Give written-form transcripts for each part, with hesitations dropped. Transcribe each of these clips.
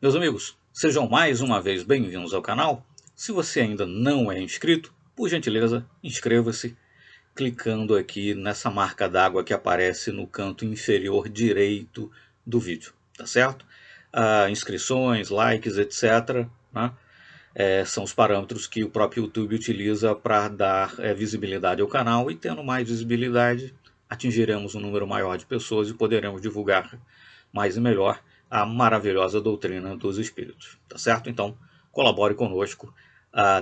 Meus amigos, sejam mais uma vez bem-vindos ao canal. Se você ainda não é inscrito, por gentileza, inscreva-se clicando aqui nessa marca d'água que aparece no canto inferior direito do vídeo, tá certo? Inscrições, likes, etc., né? São os parâmetros que o próprio YouTube utiliza para dar visibilidade ao canal, e tendo mais visibilidade, atingiremos um número maior de pessoas e poderemos divulgar mais e melhor a maravilhosa doutrina dos espíritos, tá certo? Então, colabore conosco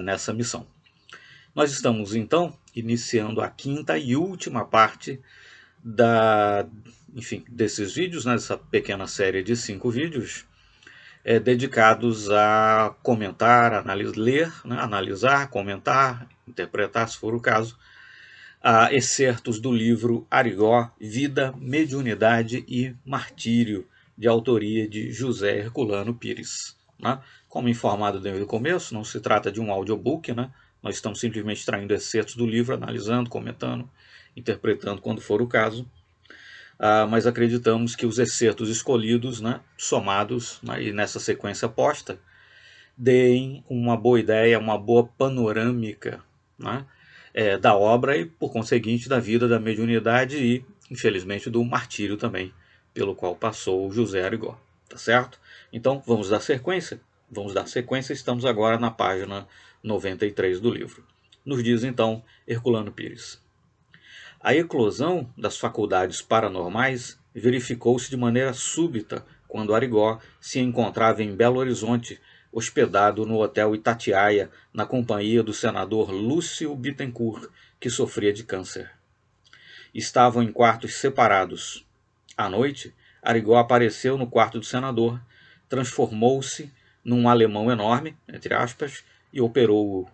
nessa missão. Nós estamos, então, iniciando a quinta e última parte desses vídeos, nessa pequena série de 5 vídeos, dedicados a comentar, ler, né, analisar, comentar, interpretar, se for o caso, excertos do livro Arigó, Vida, Mediunidade e Martírio, de autoria de José Herculano Pires. Né? Como informado desde o começo, não se trata de um audiobook, né? Nós estamos simplesmente extraindo excertos do livro, analisando, comentando, interpretando quando for o caso. Mas acreditamos que os excertos escolhidos, né, somados, né, e nessa sequência posta, deem uma boa ideia, uma boa panorâmica, né, da obra e, por conseguinte, da vida da mediunidade e, infelizmente, do martírio também, pelo qual passou José Arigó. Tá certo? Então, vamos dar sequência? Vamos dar sequência, estamos agora na página 93 do livro. Nos diz, então, Herculano Pires. A eclosão das faculdades paranormais verificou-se de maneira súbita quando Arigó se encontrava em Belo Horizonte, hospedado no Hotel Itatiaia, na companhia do senador Lúcio Bittencourt, que sofria de câncer. Estavam em quartos separados. À noite, Arigó apareceu no quarto do senador, transformou-se num alemão enorme, entre aspas, e operou-o.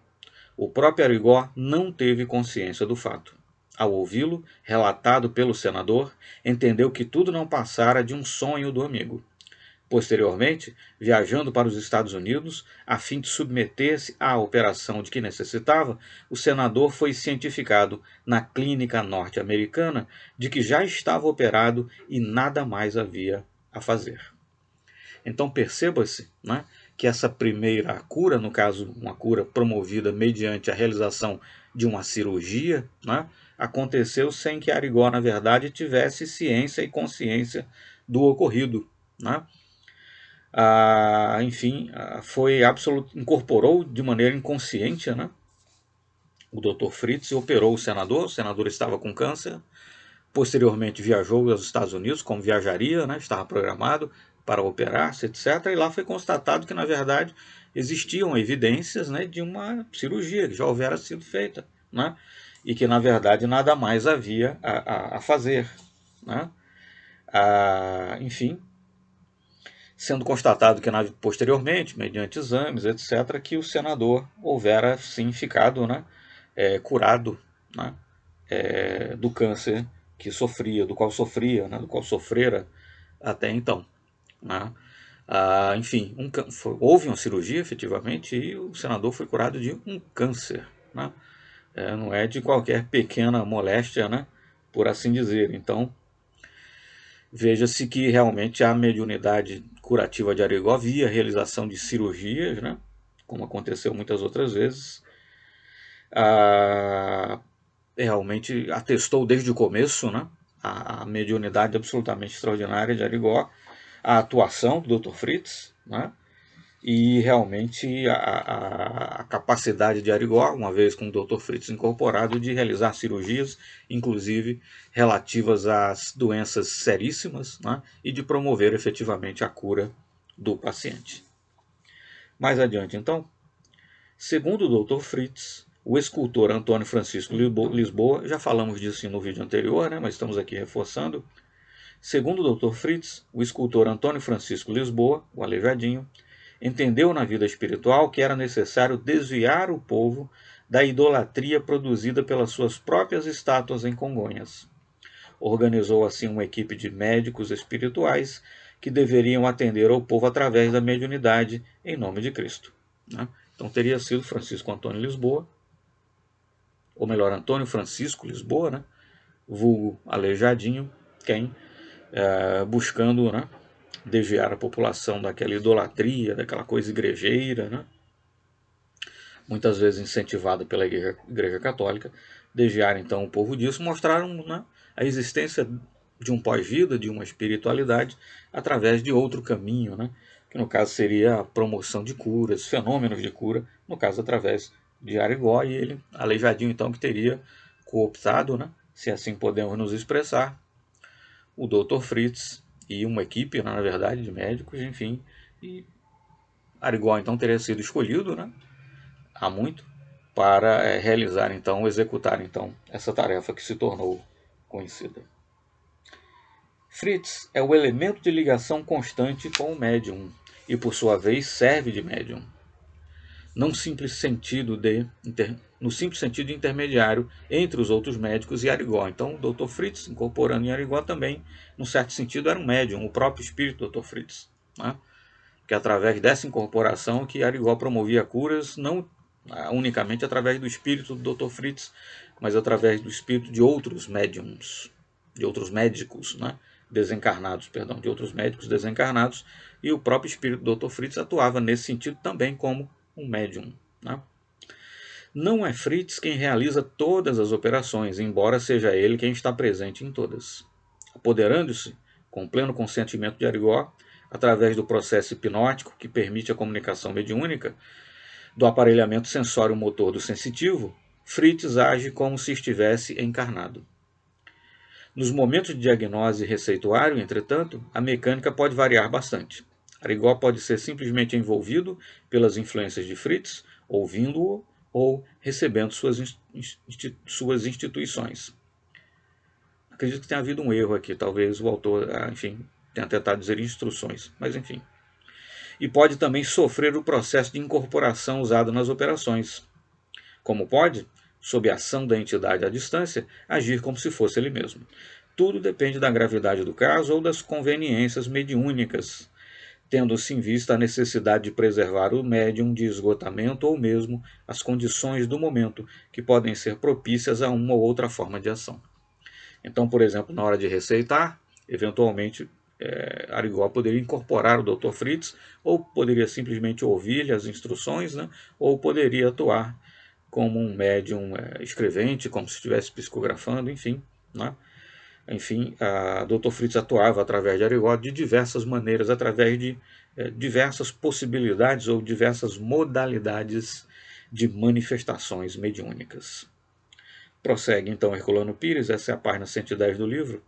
O próprio Arigó não teve consciência do fato. Ao ouvi-lo, relatado pelo senador, entendeu que tudo não passara de um sonho do amigo. Posteriormente, viajando para os Estados Unidos, a fim de submeter-se à operação de que necessitava, o senador foi cientificado na clínica norte-americana de que já estava operado e nada mais havia a fazer. Então perceba-se, né, que essa primeira cura, no caso uma cura promovida mediante a realização de uma cirurgia, né, aconteceu sem que Arigó, na verdade, tivesse ciência e consciência do ocorrido. Né? Foi incorporou de maneira inconsciente, né, o Dr. Fritz, e operou o senador estava com câncer. Posteriormente viajou aos Estados Unidos, como viajaria, né, estava programado para operar-se, etc. E lá foi constatado que, na verdade, existiam evidências, né, de uma cirurgia que já houvera sido feita, né, e que, na verdade, nada mais havia a fazer. Né. Sendo constatado que, posteriormente, mediante exames, etc., que o senador houvera, sim, ficado, né, curado, né, do câncer que sofria, do qual sofria, né, do qual sofrera até então. Né. Houve uma cirurgia, efetivamente, e o senador foi curado de um câncer. Né. Não é de qualquer pequena moléstia, né, por assim dizer. Então, veja-se que realmente a mediunidade curativa de Arigó via realização de cirurgias, né, como aconteceu muitas outras vezes, realmente atestou desde o começo, né, a mediunidade absolutamente extraordinária de Arigó, a atuação do Dr. Fritz, né, e realmente a capacidade de Arigó, uma vez com o Dr. Fritz incorporado, de realizar cirurgias, inclusive relativas às doenças seríssimas, né, e de promover efetivamente a cura do paciente. Mais adiante, então, segundo o Dr. Fritz, o escultor Antônio Francisco Lisboa, já falamos disso no vídeo anterior, né, mas estamos aqui reforçando. Segundo o Dr. Fritz, o escultor Antônio Francisco Lisboa, o Aleijadinho, entendeu na vida espiritual que era necessário desviar o povo da idolatria produzida pelas suas próprias estátuas em Congonhas. Organizou assim uma equipe de médicos espirituais que deveriam atender ao povo através da mediunidade em nome de Cristo. Então teria sido Francisco Antônio Lisboa, ou melhor, Antônio Francisco Lisboa, né, vulgo Aleijadinho, quem buscando, né, desviar a população daquela idolatria, daquela coisa igrejeira, né? Muitas vezes incentivada pela Igreja Católica, desviar então o povo disso, mostraram, né, a existência de um pós-vida, de uma espiritualidade, através de outro caminho, né, que no caso seria a promoção de curas, fenômenos de cura, no caso através de Arigó, e ele, aleijadinho então, que teria cooptado, né, se assim podemos nos expressar, o Dr. Fritz e uma equipe, na verdade, de médicos, enfim, e Arigó então teria sido escolhido, né, há muito, para realizar então, executar então essa tarefa que se tornou conhecida. Fritz é o elemento de ligação constante com o médium e por sua vez serve de médium, no simples sentido de intermediário entre os outros médicos e Arigó. Então o Dr. Fritz, incorporando em Arigó também, num certo sentido, era um médium, o próprio espírito do Dr. Fritz, né? Que através dessa incorporação que Arigó promovia curas, não unicamente através do espírito do Dr. Fritz, mas através do espírito de outros médiums, de outros médicos, né? Desencarnados, perdão, de outros médicos desencarnados, e o próprio espírito do Dr. Fritz atuava nesse sentido também como um médium, né? Não é Fritz quem realiza todas as operações, embora seja ele quem está presente em todas. Apoderando-se, com pleno consentimento de Arigó, através do processo hipnótico que permite a comunicação mediúnica, do aparelhamento sensório-motor do sensitivo, Fritz age como se estivesse encarnado. Nos momentos de diagnose e receituário, entretanto, a mecânica pode variar bastante. Arigó pode ser simplesmente envolvido pelas influências de Fritz, ouvindo-o ou recebendo suas instituições. Acredito que tenha havido um erro aqui, talvez o autor, enfim, tenha tentado dizer instruções, mas enfim. E pode também sofrer o processo de incorporação usado nas operações. Como pode, sob a ação da entidade à distância, agir como se fosse ele mesmo. Tudo depende da gravidade do caso ou das conveniências mediúnicas, tendo-se em vista a necessidade de preservar o médium de esgotamento ou mesmo as condições do momento, que podem ser propícias a uma ou outra forma de ação. Então, por exemplo, na hora de receitar, eventualmente Arigó poderia incorporar o Dr. Fritz, ou poderia simplesmente ouvir-lhe as instruções, né? Ou poderia atuar como um médium escrevente, como se estivesse psicografando, enfim, né? Enfim, a Dr. Fritz atuava através de Arigó de diversas maneiras, através de diversas possibilidades ou diversas modalidades de manifestações mediúnicas. Prossegue então Herculano Pires, essa é a página 110 do livro.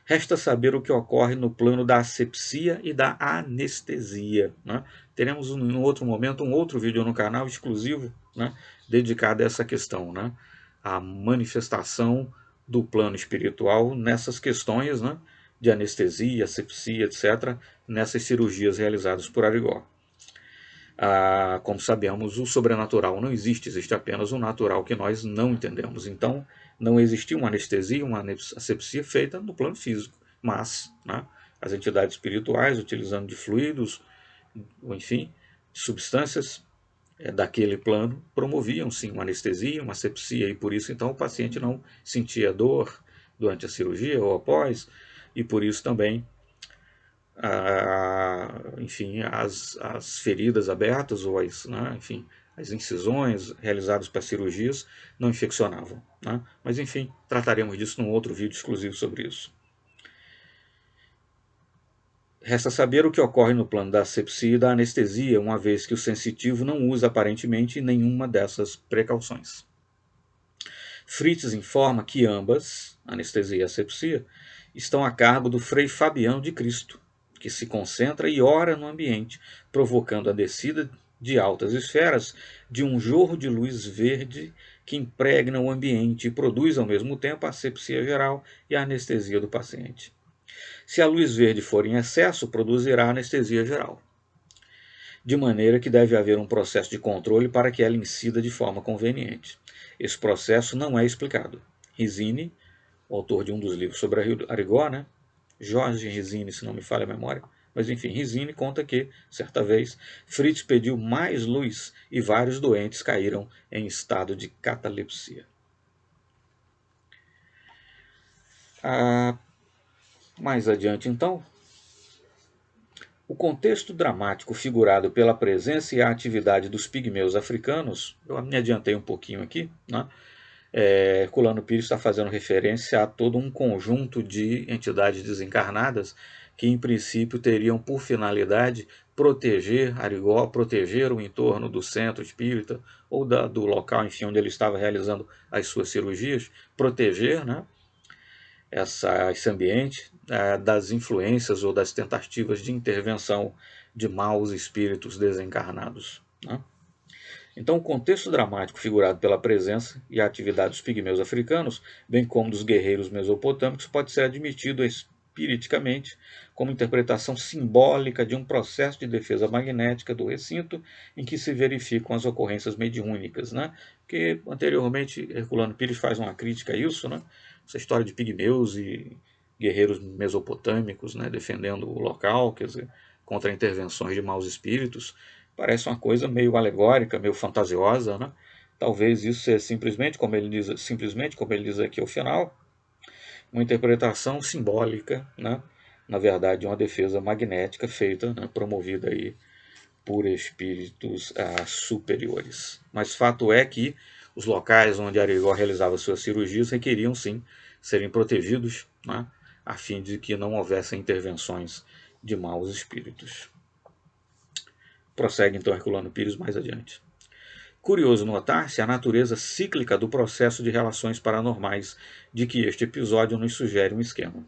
Resta saber o que ocorre no plano da asepsia e da anestesia, né? Teremos em outro momento um outro vídeo no canal exclusivo, né, dedicado a essa questão, né? A manifestação do plano espiritual nessas questões, né, de anestesia, asepsia, etc., nessas cirurgias realizadas por Arigó. Como sabemos, o sobrenatural não existe, existe apenas o natural que nós não entendemos. Então, não existia uma anestesia, uma asepsia feita no plano físico, mas, né, as entidades espirituais, utilizando de fluidos, ou enfim, substâncias daquele plano, promoviam sim uma anestesia, uma asepsia, e por isso então o paciente não sentia dor durante a cirurgia ou após, e por isso também enfim, as feridas abertas ou enfim, as incisões realizadas para cirurgias não infeccionavam, né? Mas enfim, trataremos disso num outro vídeo exclusivo sobre isso. Resta saber o que ocorre no plano da asepsia e da anestesia, uma vez que o sensitivo não usa aparentemente nenhuma dessas precauções. Fritz informa que ambas, anestesia e asepsia, estão a cargo do Frei Fabiano de Cristo, que se concentra e ora no ambiente, provocando a descida de altas esferas de um jorro de luz verde que impregna o ambiente e produz ao mesmo tempo a asepsia geral e a anestesia do paciente. Se a luz verde for em excesso, produzirá anestesia geral. De maneira que deve haver um processo de controle para que ela incida de forma conveniente. Esse processo não é explicado. Rizzini, autor de um dos livros sobre Arigó, né? Jorge Rizzini, se não me falha a memória, mas enfim, Rizzini conta que, certa vez, Fritz pediu mais luz e vários doentes caíram em estado de catalepsia. Mais adiante, então, O contexto dramático figurado pela presença e a atividade dos pigmeus africanos, eu me adiantei um pouquinho aqui, né? Herculano Pires está fazendo referência a todo um conjunto de entidades desencarnadas que, em princípio, teriam por finalidade proteger Arigó, proteger o entorno do centro espírita ou do local, enfim, onde ele estava realizando as suas cirurgias, proteger, né, esse ambiente das influências ou das tentativas de intervenção de maus espíritos desencarnados, né? Então, o contexto dramático figurado pela presença e a atividade dos pigmeus africanos, bem como dos guerreiros mesopotâmicos, pode ser admitido espiriticamente como interpretação simbólica de um processo de defesa magnética do recinto em que se verificam as ocorrências mediúnicas, né? Porque anteriormente Herculano Pires faz uma crítica a isso, né? Essa história de pigmeus e guerreiros mesopotâmicos, né? Defendendo o local, quer dizer, contra intervenções de maus espíritos. Parece uma coisa meio alegórica, meio fantasiosa, né? Talvez isso seja simplesmente como ele diz aqui ao final, uma interpretação simbólica, né? Na verdade, uma defesa magnética feita, né? Promovida aí por espíritos superiores. Mas fato é que os locais onde Arigó realizava suas cirurgias requeriam sim serem protegidos, né? A fim de que não houvessem intervenções de maus espíritos. Prossegue então Herculano Pires mais adiante. Curioso notar-se a natureza cíclica do processo de relações paranormais de que este episódio nos sugere um esquema.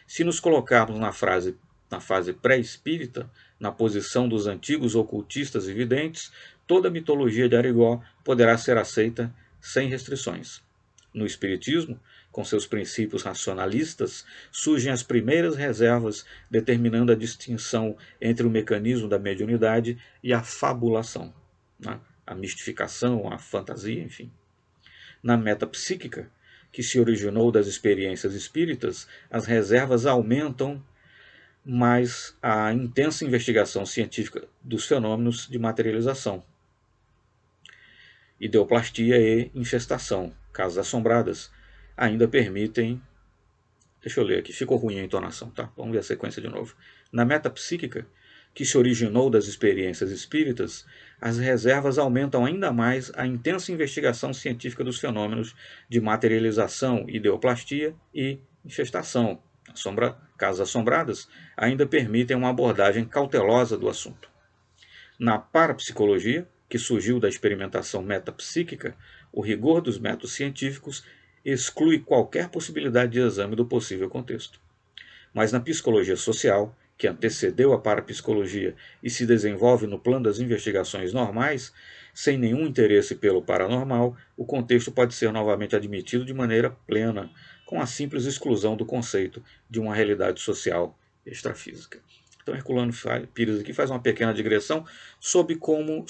Se nos colocarmos na fase pré-espírita, na posição dos antigos ocultistas e videntes, toda a mitologia de Arigó poderá ser aceita sem restrições. No espiritismo, com seus princípios racionalistas, surgem as primeiras reservas determinando a distinção entre o mecanismo da mediunidade e a fabulação, né? A mistificação, a fantasia, enfim. Na metapsíquica, que se originou das experiências espíritas, as reservas aumentam, mas a intensa investigação científica dos fenômenos de materialização, ideoplastia e infestação, casas assombradas, ainda permitem. Deixa eu ler aqui, ficou ruim a entonação, tá? Vamos ver a sequência de novo. Na metapsíquica, que se originou das experiências espíritas, as reservas aumentam ainda mais a intensa investigação científica dos fenômenos de materialização, ideoplastia e infestação. Casas assombradas ainda permitem uma abordagem cautelosa do assunto. Na parapsicologia, que surgiu da experimentação metapsíquica, o rigor dos métodos científicos exclui qualquer possibilidade de exame do possível contexto. Mas na psicologia social, que antecedeu a parapsicologia e se desenvolve no plano das investigações normais, sem nenhum interesse pelo paranormal, o contexto pode ser novamente admitido de maneira plena, com a simples exclusão do conceito de uma realidade social extrafísica. Então, Herculano Pires aqui faz uma pequena digressão sobre como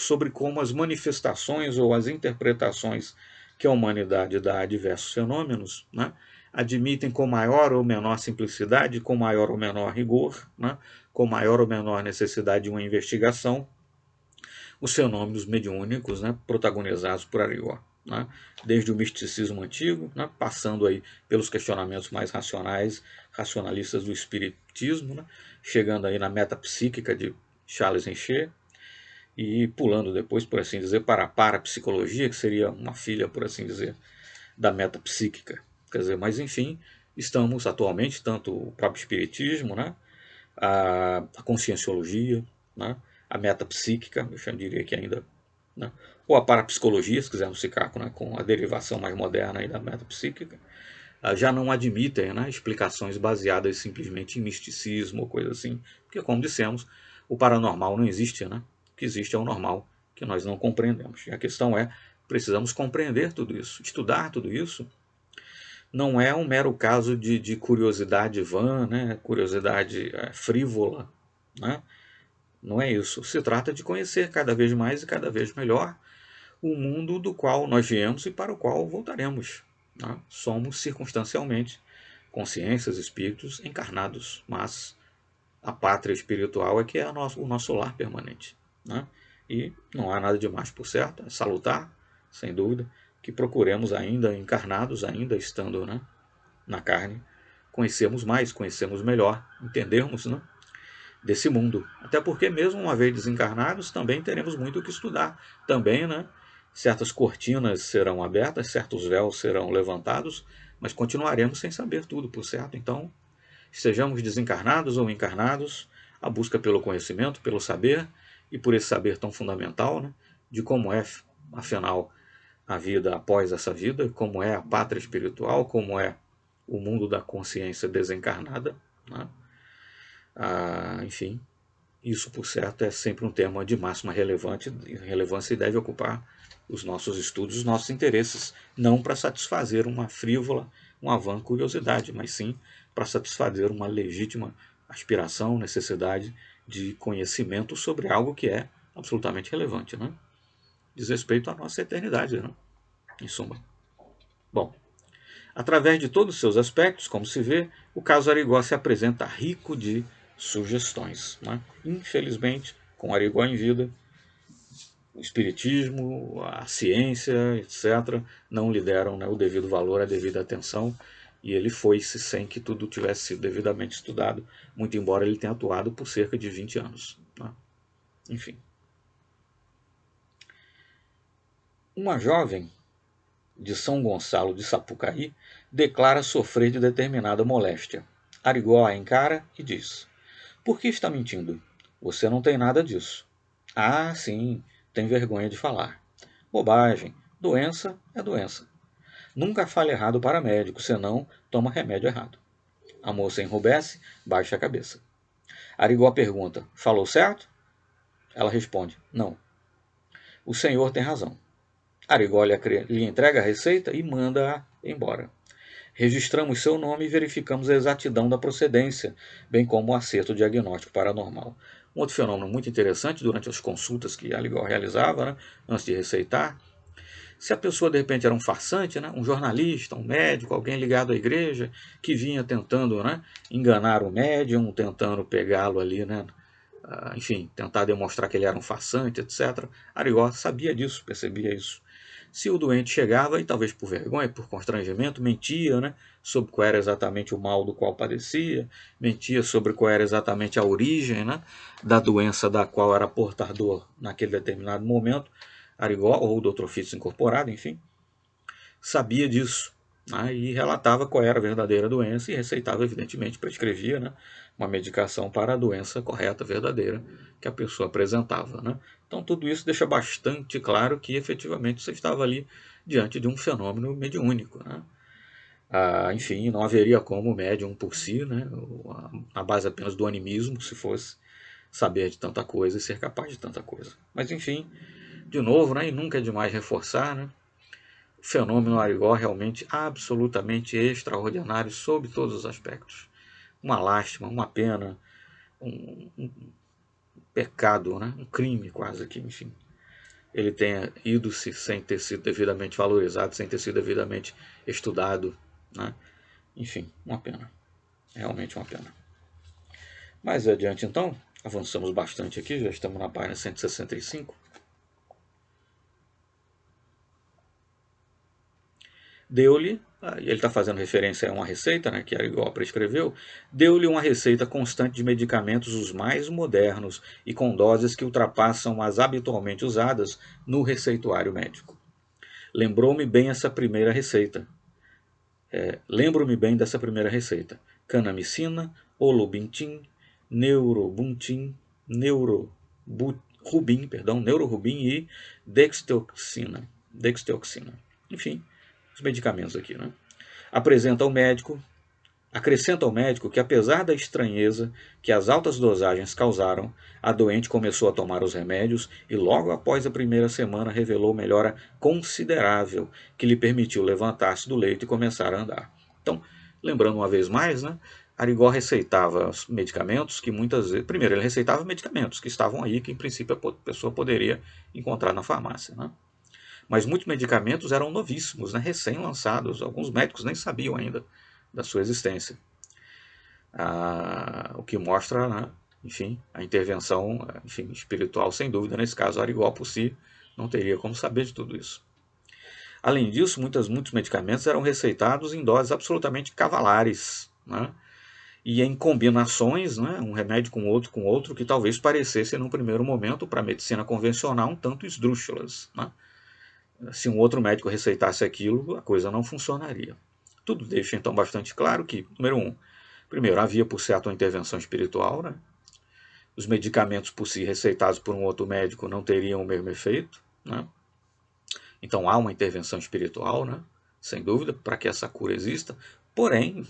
as manifestações ou as interpretações que a humanidade dá a diversos fenômenos, né, admitem com maior ou menor simplicidade, com maior ou menor rigor, né, com maior ou menor necessidade de uma investigação, os fenômenos mediúnicos, né, protagonizados por Arigó, né, desde o misticismo antigo, né, passando aí pelos questionamentos mais racionalistas do espiritismo, né, chegando aí na metapsíquica de Charles Richer, e pulando depois, por assim dizer, para a parapsicologia, que seria uma filha, por assim dizer, da metapsíquica. Quer dizer, mas enfim, estamos atualmente, tanto o próprio espiritismo, né, a conscienciologia, né, a metapsíquica, eu já diria que ainda, né, ou a parapsicologia, se quisermos ficar com a derivação mais moderna aí da metapsíquica, já não admitem, né, explicações baseadas simplesmente em misticismo ou coisa assim, porque, como dissemos, o paranormal não existe, né? O que existe é o normal, que nós não compreendemos. E a questão é, precisamos compreender tudo isso, estudar tudo isso. Não é um mero caso de curiosidade vã, né? Curiosidade frívola, né? Não é isso. Se trata de conhecer cada vez mais e cada vez melhor o mundo do qual nós viemos e para o qual voltaremos, né? Somos circunstancialmente consciências, espíritos encarnados, mas a pátria espiritual é que é o nosso lar permanente, né? E não há nada de mais, por certo, é salutar, sem dúvida, que procuremos ainda encarnados, ainda estando, né, na carne, conhecermos mais, conhecermos melhor, entendermos, né, desse mundo. Até porque mesmo uma vez desencarnados, também teremos muito o que estudar. Também, né? Certas cortinas serão abertas, certos véus serão levantados, mas continuaremos sem saber tudo, por certo? Então, sejamos desencarnados ou encarnados, a busca pelo conhecimento, pelo saber, e por esse saber tão fundamental, né, de como é, afinal, a vida após essa vida, como é a pátria espiritual, como é o mundo da consciência desencarnada, né? Enfim, isso, por certo, é sempre um tema de máxima relevância e deve ocupar os nossos estudos, os nossos interesses, não para satisfazer uma frívola, uma vã curiosidade, mas sim para satisfazer uma legítima aspiração, necessidade de conhecimento sobre algo que é absolutamente relevante, né? Diz respeito à nossa eternidade, né? Em suma. Bom, através de todos os seus aspectos, como se vê, o caso Arigó se apresenta rico de sugestões, né? Infelizmente, com Arigó em vida, o espiritismo, a ciência, etc., não lhe deram, né, o devido valor, a devida atenção, e ele foi-se sem que tudo tivesse sido devidamente estudado, muito embora ele tenha atuado por cerca de 20 anos. Né? Enfim. Uma jovem de São Gonçalo de Sapucaí declara sofrer de determinada moléstia. Arigó a encara e diz: "Por que está mentindo? Você não tem nada disso." "Ah, sim, tem vergonha de falar." "Bobagem. Doença é doença. Nunca fale errado para médico, senão toma remédio errado." A moça enrubesce, baixa a cabeça. Arigó pergunta: "Falou certo?" Ela responde: "Não." "O senhor tem razão." Arigó lhe entrega a receita e manda-a embora. Registramos seu nome e verificamos a exatidão da procedência, bem como o acerto diagnóstico paranormal. Um outro fenômeno muito interessante durante as consultas que Arigó realizava, né, antes de receitar, se a pessoa de repente era um farsante, né, um jornalista, um médico, alguém ligado à igreja, que vinha tentando, né, enganar o médium, tentando pegá-lo ali, né, enfim, tentar demonstrar que ele era um farsante, etc. Arigó sabia disso, percebia isso. Se o doente chegava, e talvez por vergonha, por constrangimento, mentia, né, sobre qual era exatamente o mal do qual padecia, mentia sobre qual era exatamente a origem, né, da doença da qual era portador naquele determinado momento, Arigó, ou o Dr. Fitz incorporado, enfim, sabia disso, né, e relatava qual era a verdadeira doença e receitava, evidentemente, prescrevia, né, uma medicação para a doença correta, verdadeira, que a pessoa apresentava. Né. Então tudo isso deixa bastante claro que efetivamente você estava ali diante de um fenômeno mediúnico. Né. Enfim, não haveria como o médium por si, né, na base apenas do animismo, se fosse saber de tanta coisa e ser capaz de tanta coisa. Mas enfim, de novo, né, e nunca é demais reforçar, né, o fenômeno Arigó realmente absolutamente extraordinário sob todos os aspectos. Uma lástima, uma pena, um pecado, né, um crime quase que, enfim. Ele tenha ido-se sem ter sido devidamente valorizado, sem ter sido devidamente estudado, né? Enfim, uma pena. Realmente uma pena. Mais adiante, então, avançamos bastante aqui, já estamos na página 165. Deu-lhe, ele está fazendo referência a uma receita, né, que Arigó prescreveu, deu-lhe uma receita constante de medicamentos os mais modernos e com doses que ultrapassam as habitualmente usadas no receituário médico. Lembro-me bem dessa primeira receita. Canamicina, olubintin, neurobuntin, neurorubin e dexteoxina. Enfim, os medicamentos aqui, né? Acrescenta ao médico que, apesar da estranheza que as altas dosagens causaram, a doente começou a tomar os remédios e logo após a primeira semana revelou melhora considerável que lhe permitiu levantar-se do leito e começar a andar. Então, lembrando uma vez mais, né, Arigó receitava medicamentos que muitas vezes... Primeiro, ele receitava medicamentos que estavam aí, que em princípio a pessoa poderia encontrar na farmácia, né? Mas muitos medicamentos eram novíssimos, né, recém-lançados. Alguns médicos nem sabiam ainda da sua existência. O que mostra, né, enfim, a intervenção, enfim, espiritual, sem dúvida. Nesse caso, Arigó por si não teria como saber de tudo isso. Além disso, muitos medicamentos eram receitados em doses absolutamente cavalares, né, e em combinações, né, um remédio com outro, que talvez parecessem, num primeiro momento, para a medicina convencional, um tanto esdrúxulas, né? Se um outro médico receitasse aquilo, a coisa não funcionaria. Tudo deixa então bastante claro que, número um, primeiro, havia por certo uma intervenção espiritual, né? Os medicamentos por si receitados por um outro médico não teriam o mesmo efeito, né? Então há uma intervenção espiritual, né? Sem dúvida, para que essa cura exista. Porém,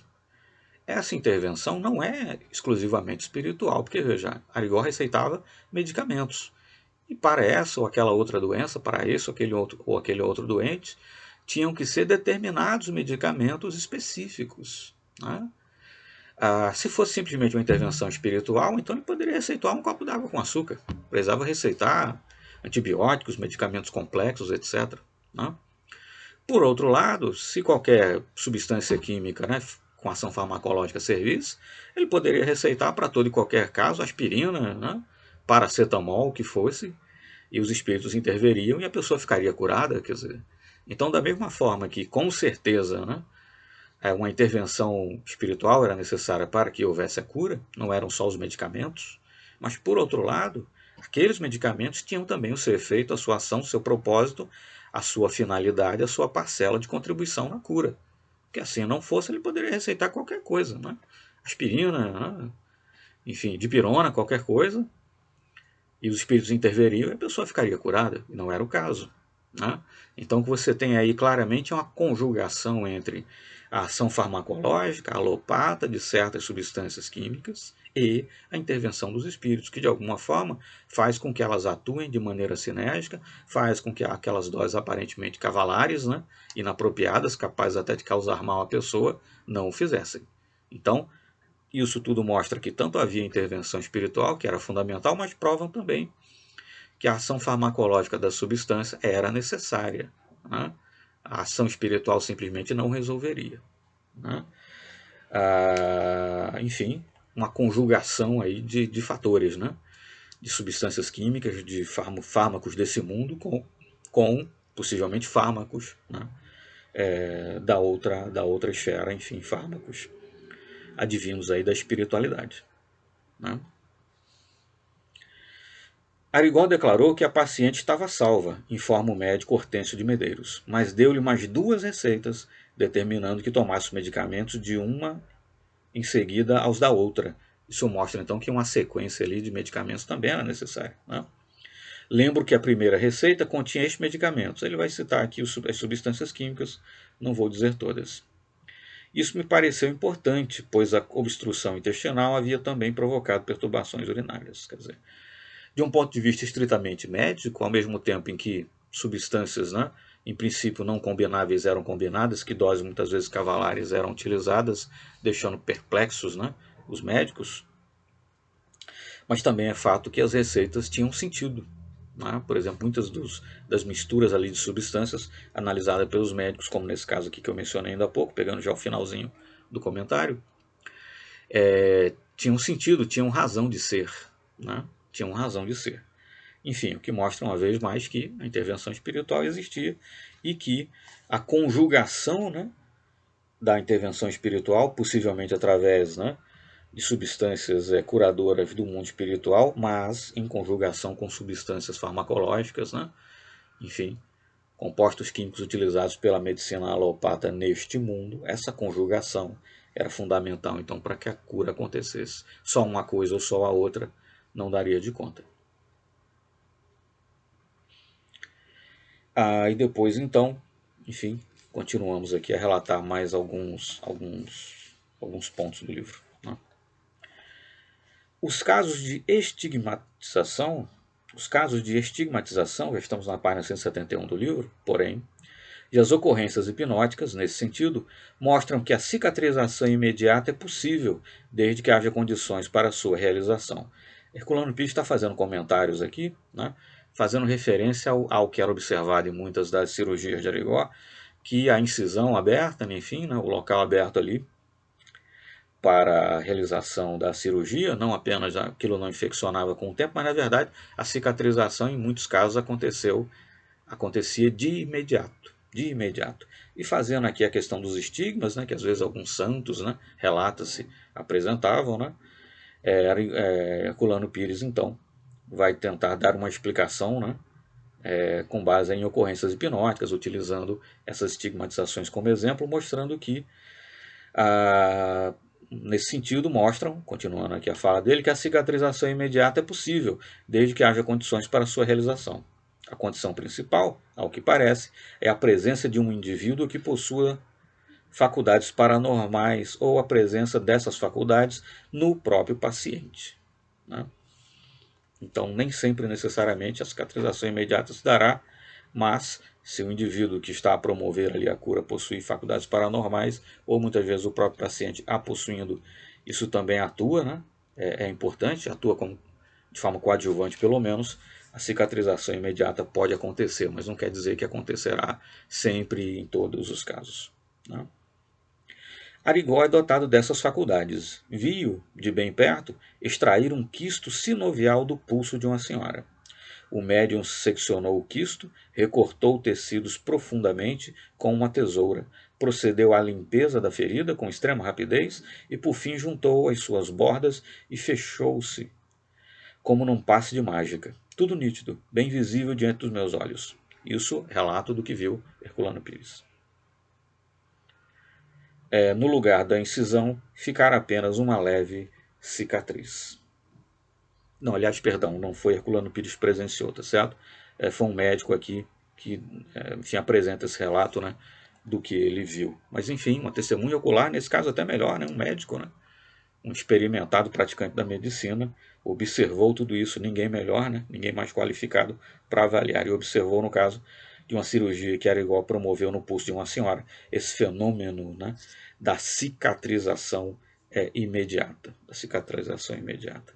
essa intervenção não é exclusivamente espiritual, porque veja, Arigó receitava medicamentos. E para essa ou aquela outra doença, para esse ou aquele outro doente, tinham que ser determinados medicamentos específicos, né? Se fosse simplesmente uma intervenção espiritual, então ele poderia receitar um copo d'água com açúcar. Precisava receitar antibióticos, medicamentos complexos, etc., né? Por outro lado, se qualquer substância química, né, com ação farmacológica servisse, ele poderia receitar para todo e qualquer caso aspirina, né, paracetamol, o que fosse, e os espíritos interveriam e a pessoa ficaria curada. Quer dizer, então, da mesma forma que, com certeza, né, uma intervenção espiritual era necessária para que houvesse a cura, não eram só os medicamentos, mas, por outro lado, aqueles medicamentos tinham também o seu efeito, a sua ação, o seu propósito, a sua finalidade, a sua parcela de contribuição na cura. Porque assim não fosse, ele poderia receitar qualquer coisa, né? Aspirina, né? Enfim, dipirona, qualquer coisa, e os espíritos interveriam e a pessoa ficaria curada, e não era o caso, né? Então o que você tem aí claramente é uma conjugação entre a ação farmacológica, alopata de certas substâncias químicas e a intervenção dos espíritos, que de alguma forma faz com que elas atuem de maneira sinérgica, faz com que aquelas doses aparentemente cavalares, né, inapropriadas, capazes até de causar mal à pessoa, não o fizessem. Então, isso tudo mostra que tanto havia intervenção espiritual, que era fundamental, mas provam também que a ação farmacológica da substância era necessária, né? A ação espiritual simplesmente não resolveria, né? Enfim, uma conjugação aí de fatores, né? De substâncias químicas, de fármacos desse mundo com possivelmente fármacos, né? Da outra esfera, enfim, fármacos advindos aí da espiritualidade, né? Arigó declarou que a paciente estava salva, informa o médico Hortêncio de Medeiros, mas deu-lhe mais 2 receitas, determinando que tomasse os medicamentos de uma em seguida aos da outra. Isso mostra então que uma sequência ali de medicamentos também era necessária, né? Lembro que a primeira receita continha estes medicamentos. Ele vai citar aqui as substâncias químicas, não vou dizer todas. Isso me pareceu importante, pois a obstrução intestinal havia também provocado perturbações urinárias. Quer dizer, de um ponto de vista estritamente médico, ao mesmo tempo em que substâncias, né, em princípio não combináveis eram combinadas, que doses muitas vezes cavalares eram utilizadas, deixando perplexos, né, os médicos, mas também é fato que as receitas tinham sentido, né? Por exemplo, muitas das misturas ali de substâncias analisadas pelos médicos, como nesse caso aqui que eu mencionei ainda há pouco, pegando já o finalzinho do comentário, tinham sentido, tinham razão de ser, né? Tinham razão de ser. Enfim, o que mostra uma vez mais que a intervenção espiritual existia e que a conjugação, né, da intervenção espiritual, possivelmente através, né, de substâncias curadoras do mundo espiritual, mas em conjugação com substâncias farmacológicas, né, enfim, compostos químicos utilizados pela medicina alopata neste mundo, essa conjugação era fundamental então para que a cura acontecesse. Só uma coisa ou só a outra não daria de conta. E depois, então, enfim, continuamos aqui a relatar mais alguns pontos do livro, né? Os casos de estigmatização, já estamos na página 171 do livro, porém, e as ocorrências hipnóticas, nesse sentido, mostram que a cicatrização imediata é possível, desde que haja condições para sua realização. Herculano Pires está fazendo comentários aqui, né, fazendo referência ao que era observado em muitas das cirurgias de Arigó, que a incisão aberta, enfim, né, o local aberto ali para a realização da cirurgia, não apenas aquilo não infeccionava com o tempo, mas na verdade a cicatrização em muitos casos acontecia de imediato, de imediato. E fazendo aqui a questão dos estigmas, né, que às vezes alguns santos, né, relata-se, apresentavam, né, Herculano Pires, então, vai tentar dar uma explicação, né, com base em ocorrências hipnóticas, utilizando essas estigmatizações como exemplo, mostrando que, nesse sentido, mostram, continuando aqui a fala dele, que a cicatrização imediata é possível, desde que haja condições para sua realização. A condição principal, ao que parece, é a presença de um indivíduo que possua faculdades paranormais ou a presença dessas faculdades no próprio paciente, né? Então, nem sempre necessariamente a cicatrização imediata se dará, mas se o indivíduo que está a promover ali a cura possui faculdades paranormais, ou muitas vezes o próprio paciente a possuindo, isso também atua, né? É importante, atua de forma coadjuvante pelo menos. A cicatrização imediata pode acontecer, mas não quer dizer que acontecerá sempre em todos os casos, né? Arigó é dotado dessas faculdades. Viu, de bem perto, extrair um quisto sinovial do pulso de uma senhora. O médium seccionou o quisto, recortou tecidos profundamente com uma tesoura, procedeu à limpeza da ferida com extrema rapidez e, por fim, juntou as suas bordas e fechou-se, como num passe de mágica. Tudo nítido, bem visível diante dos meus olhos. Isso, relato do que viu Herculano Pires. No lugar da incisão, ficar apenas uma leve cicatriz. Não, aliás, perdão, não foi Herculano Pires que presenciou, tá certo? Foi um médico aqui que, enfim, apresenta esse relato, né, do que ele viu. Mas, enfim, uma testemunha ocular, nesse caso até melhor, né, um médico, né, um experimentado praticante da medicina, observou tudo isso, ninguém melhor, né, ninguém mais qualificado para avaliar, e observou, no caso de uma cirurgia que Arigó promoveu no pulso de uma senhora, esse fenômeno, né, da cicatrização imediata, da cicatrização imediata.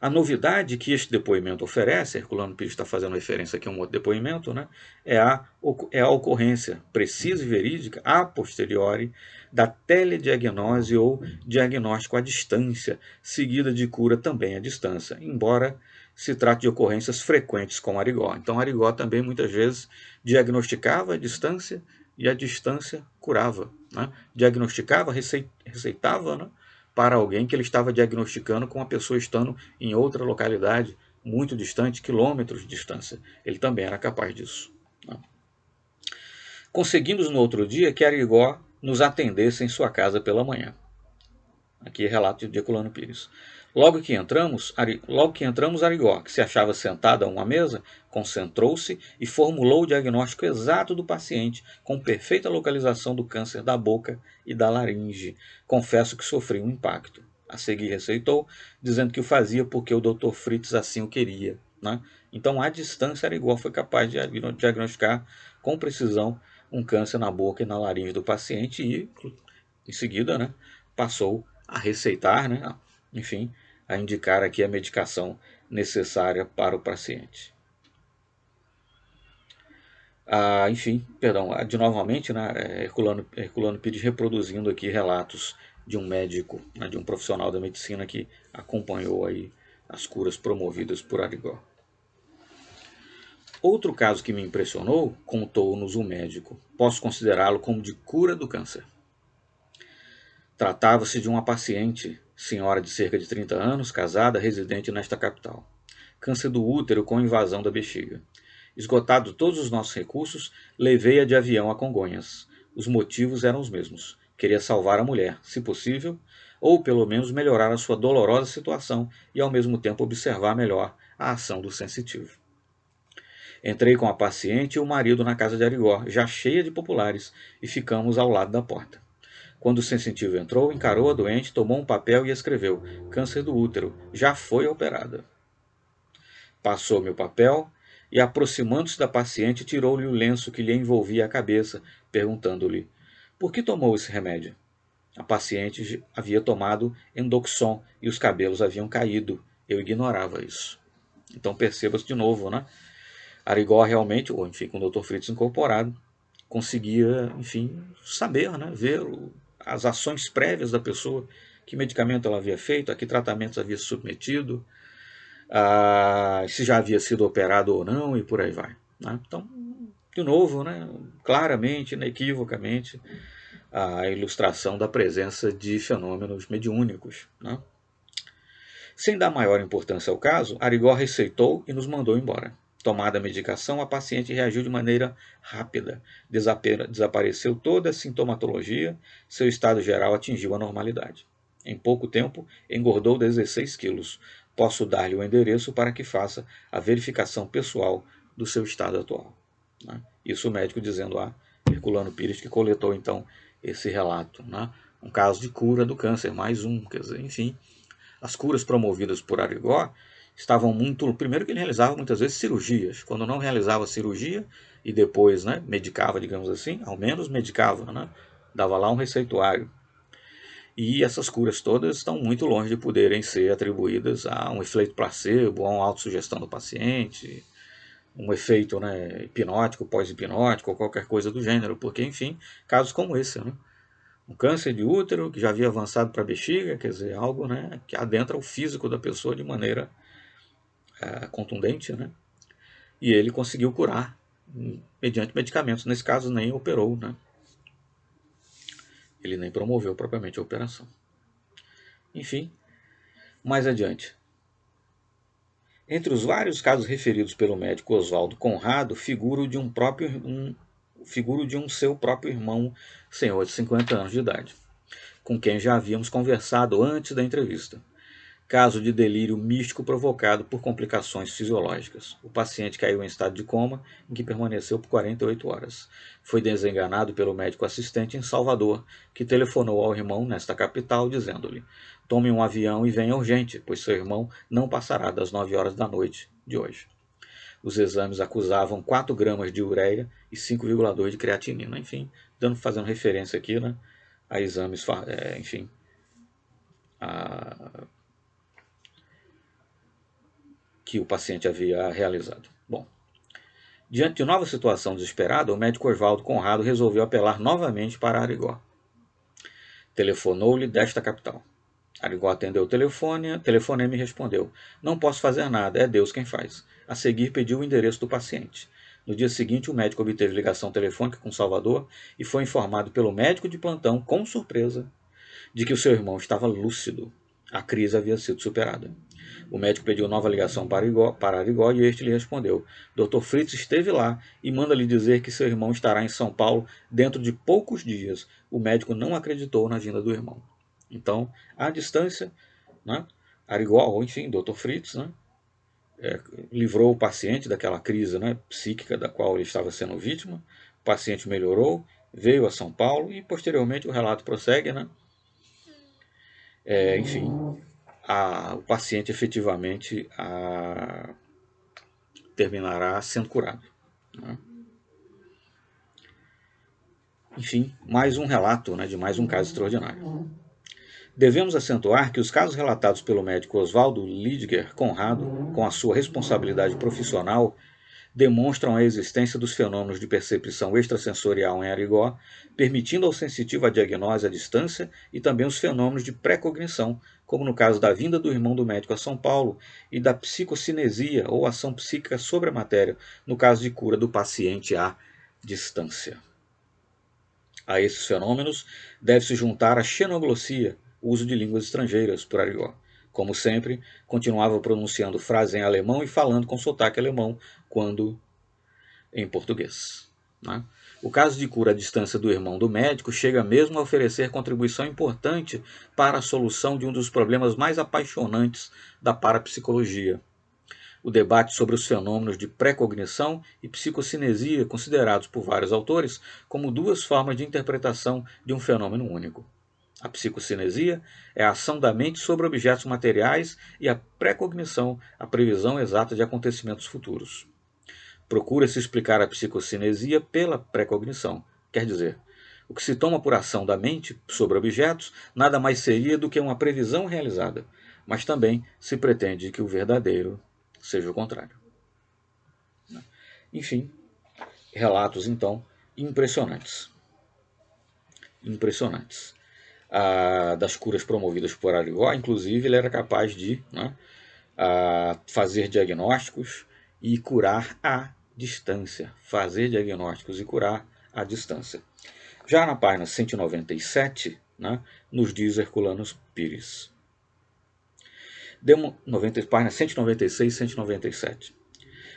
A novidade que este depoimento oferece, Herculano Pires está fazendo referência aqui a um outro depoimento, né, é a ocorrência precisa e verídica, a posteriori, da telediagnose ou diagnóstico à distância, seguida de cura também à distância, embora se trate de ocorrências frequentes com Arigó. Então Arigó também muitas vezes diagnosticava à distância e à distância curava, né? Diagnosticava, receitava, né, para alguém que ele estava diagnosticando com a pessoa estando em outra localidade, muito distante, quilômetros de distância. Ele também era capaz disso, né? Conseguimos no outro dia que Arigó nos atendesse em sua casa pela manhã. Aqui é relato de Herculano Pires. Logo que entramos, Arigó, que se achava sentada a uma mesa, concentrou-se e formulou o diagnóstico exato do paciente, com perfeita localização do câncer da boca e da laringe. Confesso que sofri um impacto. A seguir receitou, dizendo que o fazia porque o Dr. Fritz assim o queria, né? Então, à distância, Arigó foi capaz de diagnosticar com precisão um câncer na boca e na laringe do paciente e, em seguida, né, passou a receitar, né, enfim, a indicar aqui a medicação necessária para o paciente. Enfim, perdão, de novamente, né, Herculano Pires reproduzindo aqui relatos de um médico, né, de um profissional da medicina que acompanhou aí as curas promovidas por Arigó. Outro caso que me impressionou, contou-nos um médico, posso considerá-lo como de cura do câncer. Tratava-se de uma paciente, senhora de cerca de 30 anos, casada, residente nesta capital. Câncer do útero com invasão da bexiga. Esgotados todos os nossos recursos, levei-a de avião a Congonhas. Os motivos eram os mesmos. Queria salvar a mulher, se possível, ou pelo menos melhorar a sua dolorosa situação e ao mesmo tempo observar melhor a ação do sensitivo. Entrei com a paciente e o marido na casa de Arigó, já cheia de populares, e ficamos ao lado da porta. Quando o sensitivo entrou, encarou a doente, tomou um papel e escreveu: câncer do útero, já foi operada. Passou-me o papel e, aproximando-se da paciente, tirou-lhe o lenço que lhe envolvia a cabeça, perguntando-lhe: por que tomou esse remédio? A paciente havia tomado Endoxon e os cabelos haviam caído. Eu ignorava isso. Então perceba-se de novo, né? Arigó realmente, ou enfim, com o Dr. Fritz incorporado, conseguia, enfim, saber, né, ver as ações prévias da pessoa, que medicamento ela havia feito, a que tratamentos havia submetido, se já havia sido operado ou não, e por aí vai, né? Então, de novo, né, claramente, inequivocamente, a ilustração da presença de fenômenos mediúnicos, né? Sem dar maior importância ao caso, Arigó receitou e nos mandou embora. Tomada a medicação, a paciente reagiu de maneira rápida. Desapareceu toda a sintomatologia, seu estado geral atingiu a normalidade. Em pouco tempo, engordou 16 quilos. Posso dar-lhe o endereço para que faça a verificação pessoal do seu estado atual. Isso o médico dizendo a Herculano Pires, que coletou então esse relato. Um caso de cura do câncer, mais um, quer dizer, enfim. As curas promovidas por Arigó estavam muito... Primeiro que ele realizava muitas vezes cirurgias. Quando não realizava cirurgia e depois, né, medicava, digamos assim, ao menos medicava, né, dava lá um receituário. E essas curas todas estão muito longe de poderem ser atribuídas a um efeito placebo, a uma autossugestão do paciente, um efeito, né, hipnótico, pós-hipnótico ou qualquer coisa do gênero, porque, enfim, casos como esse, né? Um câncer de útero que já havia avançado para a bexiga, quer dizer, algo, né, que adentra o físico da pessoa de maneira contundente, né? E ele conseguiu curar mediante medicamentos. Nesse caso, nem operou, né? Ele nem promoveu propriamente a operação. Enfim, mais adiante. Entre os vários casos referidos pelo médico Oswaldo Conrado, figura o de um seu próprio irmão, senhor de 50 anos de idade, com quem já havíamos conversado antes da entrevista. Caso de delírio místico provocado por complicações fisiológicas. O paciente caiu em estado de coma, em que permaneceu por 48 horas. Foi desenganado pelo médico assistente em Salvador, que telefonou ao irmão nesta capital, dizendo-lhe: tome um avião e venha urgente, pois seu irmão não passará das 9 horas da noite de hoje. Os exames acusavam 4 gramas de ureia e 5,2 de creatinina. Enfim, fazendo referência aqui, né, a exames, enfim, que o paciente havia realizado. Bom, diante de nova situação desesperada, o médico Oswaldo Conrado resolveu apelar novamente para Arigó. Telefonou-lhe desta capital. Arigó atendeu o telefonema e respondeu: não posso fazer nada, é Deus quem faz. A seguir pediu o endereço do paciente. No dia seguinte, o médico obteve ligação telefônica com Salvador e foi informado pelo médico de plantão, com surpresa, de que o seu irmão estava lúcido. A crise havia sido superada. O médico pediu nova ligação para Arigó e este lhe respondeu: Dr. Fritz esteve lá e manda lhe dizer que seu irmão estará em São Paulo dentro de poucos dias. O médico não acreditou na vinda do irmão. Então, à distância, né, Arigó, ou enfim, Dr. Fritz, né, livrou o paciente daquela crise, né, psíquica da qual ele estava sendo vítima. O paciente melhorou, veio a São Paulo e posteriormente o relato prossegue, né? Enfim, o paciente efetivamente terminará sendo curado, né? Enfim, mais um relato, né, de mais um caso extraordinário. Devemos acentuar que os casos relatados pelo médico Oswaldo Lidger Conrado, com a sua responsabilidade profissional, demonstram a existência dos fenômenos de percepção extrasensorial em Arigó, permitindo ao sensitivo a diagnose à distância, e também os fenômenos de pré-cognição, como no caso da vinda do irmão do médico a São Paulo, e da psicocinesia, ou ação psíquica sobre a matéria, no caso de cura do paciente à distância. A esses fenômenos deve-se juntar a xenoglossia, o uso de línguas estrangeiras por Arigó. Como sempre, continuava pronunciando frases em alemão e falando com sotaque alemão, quando em português, né? O caso de cura à distância do irmão do médico chega mesmo a oferecer contribuição importante para a solução de um dos problemas mais apaixonantes da parapsicologia: o debate sobre os fenômenos de pré-cognição e psicocinesia, considerados por vários autores como duas formas de interpretação de um fenômeno único. A psicocinesia é a ação da mente sobre objetos materiais e a pré-cognição, a previsão exata de acontecimentos futuros. Procura-se explicar a psicocinesia pela pré-cognição, quer dizer, o que se toma por ação da mente sobre objetos nada mais seria do que uma previsão realizada, mas também se pretende que o verdadeiro seja o contrário. Enfim, relatos então impressionantes. Das curas promovidas por Arigó, inclusive ele era capaz de, né, a fazer diagnósticos e curar à distância. Fazer diagnósticos e curar à distância. Já na página 197, né, nos diz Herculano Pires. Página 196 e 197.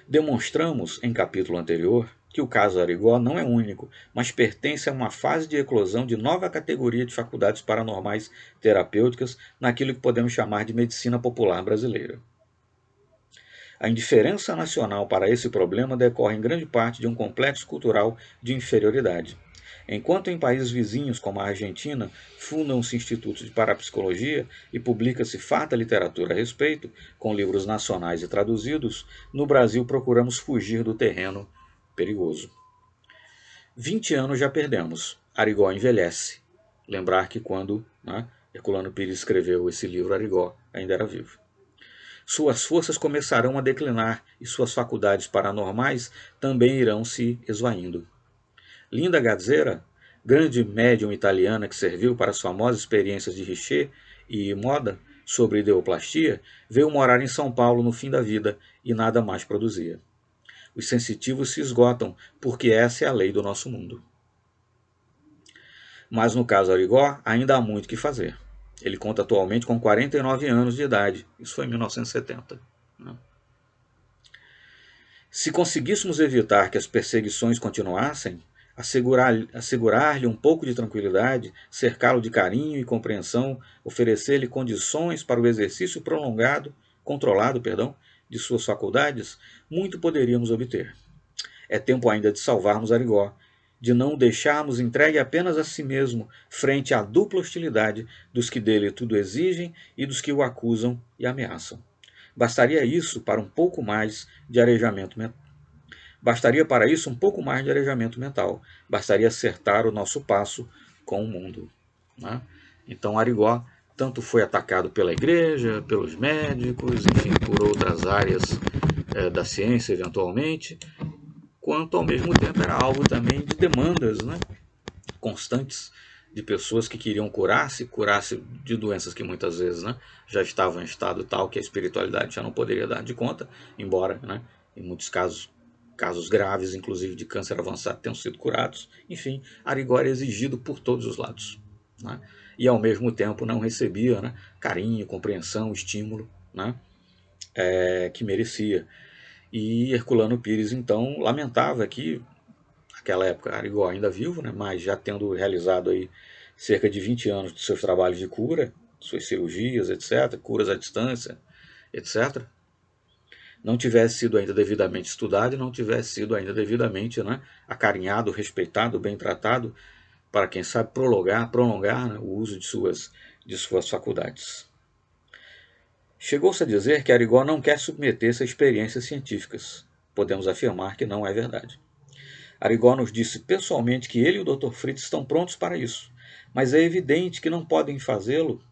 Demonstramos, em capítulo anterior, que o caso Arigó não é único, mas pertence a uma fase de eclosão de nova categoria de faculdades paranormais terapêuticas naquilo que podemos chamar de medicina popular brasileira. A indiferença nacional para esse problema decorre em grande parte de um complexo cultural de inferioridade. Enquanto em países vizinhos, como a Argentina, fundam-se institutos de parapsicologia e publica-se farta literatura a respeito, com livros nacionais e traduzidos, no Brasil procuramos fugir do terreno perigoso. 20 anos já perdemos. Arigó envelhece. Lembrar que quando Herculano Pires escreveu esse livro, Arigó ainda era vivo. Suas forças começarão a declinar e suas faculdades paranormais também irão se esvaindo. Linda Gazzera, grande médium italiana que serviu para as famosas experiências de Richer e Moda sobre ideoplastia, veio morar em São Paulo no fim da vida e nada mais produzia. Os sensitivos se esgotam, porque essa é a lei do nosso mundo. Mas no caso Arigó, ainda há muito o que fazer. Ele conta atualmente com 49 anos de idade. Isso foi em 1970. Se conseguíssemos evitar que as perseguições continuassem, assegurar-lhe um pouco de tranquilidade, cercá-lo de carinho e compreensão, oferecer-lhe condições para o exercício controlado, de suas faculdades, muito poderíamos obter. É tempo ainda de salvarmos Arigó, de não o deixarmos entregue apenas a si mesmo, frente à dupla hostilidade dos que dele tudo exigem e dos que o acusam e ameaçam. Bastaria para isso um pouco mais de arejamento mental. Bastaria acertar o nosso passo com o mundo. Né? Então Arigó tanto foi atacado pela igreja, pelos médicos, enfim, por outras áreas da ciência eventualmente, quanto ao mesmo tempo era alvo também de demandas constantes de pessoas que queriam curar-se de doenças que muitas vezes já estavam em estado tal que a espiritualidade já não poderia dar de conta, embora em muitos casos graves, inclusive de câncer avançado, tenham sido curados. Enfim, Arigó era exigido por todos os lados. E ao mesmo tempo não recebia carinho, compreensão, estímulo que merecia. E Herculano Pires então lamentava que naquela época Arigó ainda vivo, mas já tendo realizado aí cerca de 20 anos de seus trabalhos de cura, suas cirurgias, etc., curas à distância, etc., não tivesse sido ainda devidamente estudado e não tivesse sido ainda devidamente acarinhado, respeitado, bem tratado, para quem sabe prolongar o uso de suas faculdades. Chegou-se a dizer que Arigó não quer submeter-se a experiências científicas. Podemos afirmar que não é verdade. Arigó nos disse pessoalmente que ele e o Dr. Fritz estão prontos para isso, mas é evidente que não podem fazê-lo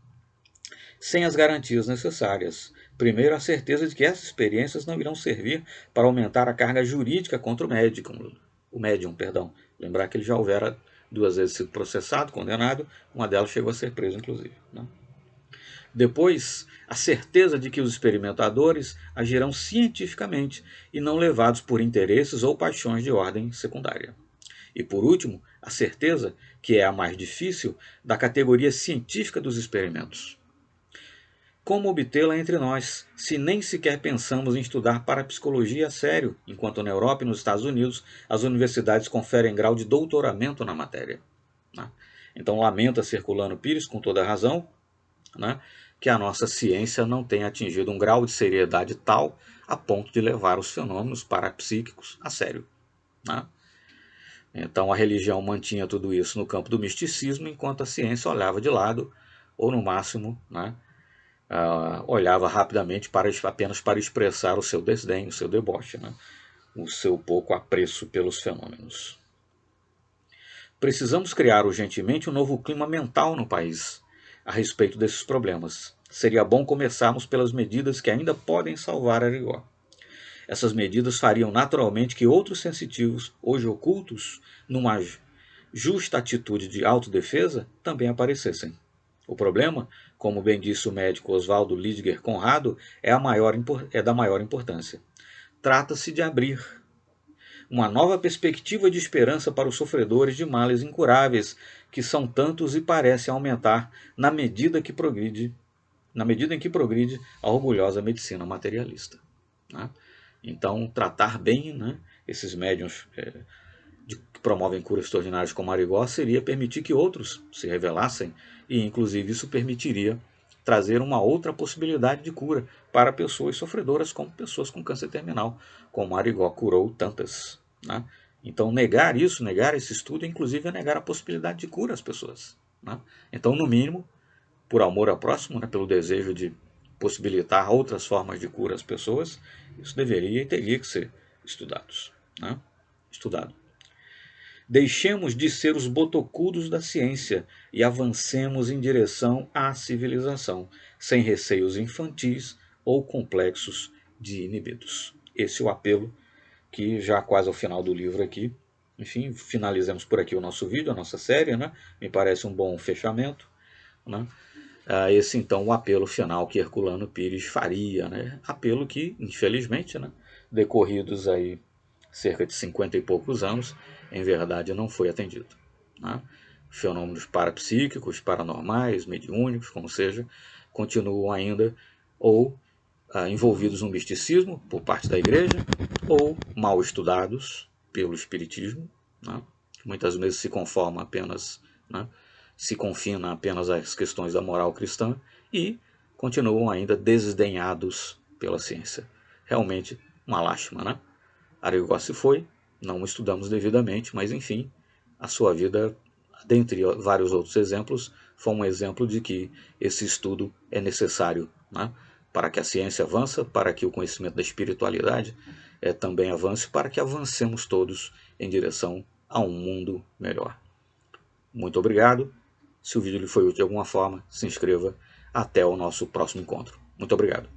sem as garantias necessárias. Primeiro, a certeza de que essas experiências não irão servir para aumentar a carga jurídica contra o médium. Lembrar que ele já houvera 2 vezes sido processado, condenado, uma delas chegou a ser preso, inclusive. Depois, a certeza de que os experimentadores agirão cientificamente e não levados por interesses ou paixões de ordem secundária. E por último, a certeza, que é a mais difícil, da categoria científica dos experimentos. Como obtê-la entre nós, se nem sequer pensamos em estudar parapsicologia a sério, enquanto na Europa e nos Estados Unidos as universidades conferem grau de doutoramento na matéria? Então lamenta-se Herculano Pires, com toda a razão, que a nossa ciência não tenha atingido um grau de seriedade tal a ponto de levar os fenômenos parapsíquicos a sério. Então a religião mantinha tudo isso no campo do misticismo, enquanto a ciência olhava de lado, ou no máximo olhava rapidamente apenas para expressar o seu desdém, o seu deboche, o seu pouco apreço pelos fenômenos. Precisamos criar urgentemente um novo clima mental no país a respeito desses problemas. Seria bom começarmos pelas medidas que ainda podem salvar Arigó. Essas medidas fariam naturalmente que outros sensitivos, hoje ocultos, numa justa atitude de autodefesa, também aparecessem. O problema, como bem disse o médico Oswaldo Lidger Conrado, é da maior importância. Trata-se de abrir uma nova perspectiva de esperança para os sofredores de males incuráveis, que são tantos e parecem aumentar na medida em que progride a orgulhosa medicina materialista. Né? Então, tratar bem, né, esses médiuns que promovem curas extraordinárias como Arigó seria permitir que outros se revelassem, e inclusive isso permitiria trazer uma outra possibilidade de cura para pessoas sofredoras como pessoas com câncer terminal, como Arigó curou tantas. Né? Então negar isso, negar esse estudo, inclusive é negar a possibilidade de cura às pessoas. Né? Então, no mínimo, por amor ao próximo, né, pelo desejo de possibilitar outras formas de cura às pessoas, isso deveria e teria que ser né? Estudado. Deixemos de ser os botocudos da ciência e avancemos em direção à civilização, sem receios infantis ou complexos de inibidos. Esse é o apelo que já quase ao final do livro aqui. Enfim, finalizamos por aqui o nosso vídeo, a nossa série, né? Me parece um bom fechamento, né? Esse então o apelo final que Herculano Pires faria, né? Apelo que, infelizmente, né, decorridos aí cerca de 50 e poucos anos, em verdade não foi atendido. Né? Fenômenos parapsíquicos, paranormais, mediúnicos, como seja, continuam ainda ou envolvidos no misticismo por parte da igreja, ou mal estudados pelo espiritismo, né? Que muitas vezes se conforma apenas, né, se confina apenas às questões da moral cristã, e continuam ainda desdenhados pela ciência. Realmente uma lástima, né? Arigó se foi, não o estudamos devidamente, mas enfim, a sua vida, dentre vários outros exemplos, foi um exemplo de que esse estudo é necessário, né? Para que a ciência avance, para que o conhecimento da espiritualidade também avance, para que avancemos todos em direção a um mundo melhor. Muito obrigado. Se o vídeo lhe foi útil de alguma forma, se inscreva. Até o nosso próximo encontro. Muito obrigado.